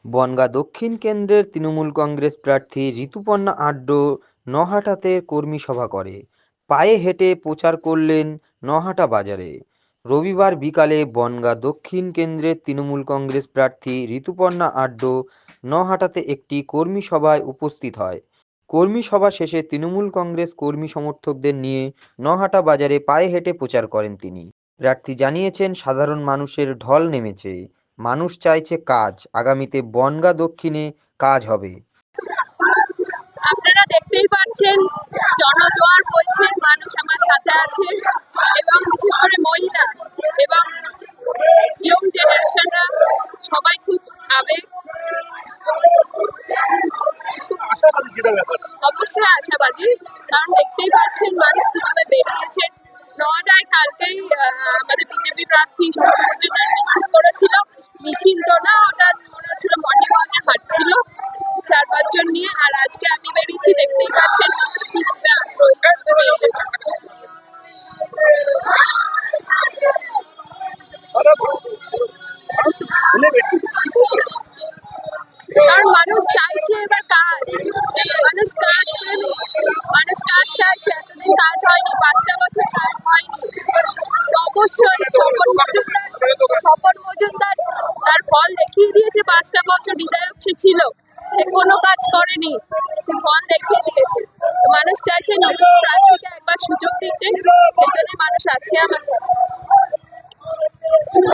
বনগাঁ দক্ষিণ কেন্দ্রের তৃণমূল কংগ্রেস প্রার্থী ঋতুপর্ণা আড্ড নহাটাতে কর্মী সভা করে পায়ে হেঁটে প্রচার করলেন নহাটা বাজারে। রবিবার বিকালে বনগাঁ দক্ষিণ কেন্দ্রের তৃণমূল কংগ্রেস প্রার্থী ঋতুপর্ণা আড্ড নহাটাতে একটি কর্মী সভায় উপস্থিত হয়। কর্মী সভা শেষে তৃণমূল কংগ্রেস কর্মী সমর্থকদের নিয়ে নহাটা বাজারে পায়ে হেঁটে প্রচার করেন তিনি। প্রার্থী জানিয়েছেন, সাধারণ মানুষের ঢল নেমেছে, মানুষ চাইছে কাজ, আগামীতে বনগাঁ দক্ষিণে কাজ হবে। আপনারা দেখতেই পাচ্ছেন জনজোয়ার বইছে, মানুষ আমার সাথে আছে এবং বিশেষ করে মহিলা এবং ইয়ং জেনারেশনরা সবাই খুব আবেগ। অবশ্যই আশাবাদী, কারণ দেখতেই পাচ্ছেন মানুষ কিভাবে বেরিয়েছে। নটায় কালকেই আমাদের বিজেপি প্রার্থী সৌরভ মজুমদার মিছিল করেছিল। মিছিল তো না, ওটা মনে হচ্ছিল মর্নিং ওয়াকে হাঁটছিল 4-5 জন নিয়ে। আর আজকে আমি বেরিয়েছি, দেখতেই পাচ্ছেন মানুষ কিভাবে আগ্রহীভাবে বেরিয়েছে। কারণ মানুষ চাইছে এবার কাজ, মানুষ কাজ প্রেমী, মানুষ কাজ চাইছে। এতদিন কাজ হয়নি, 5টা বছর কাজ হয়নি, তো অবশ্যই স্বপন মজুমদার তার ফল দেখিয়ে দিয়েছে। 5টা বছর বিধায়ক সে ছিল, সে কোনো কাজ করেনি, সে ফল দেখিয়ে দিয়েছে। তো মানুষ চাইছে নতুন প্রার্থীকে একবার সুযোগ দিতে, সেই জন্য মানুষ আছে আমার সাথে।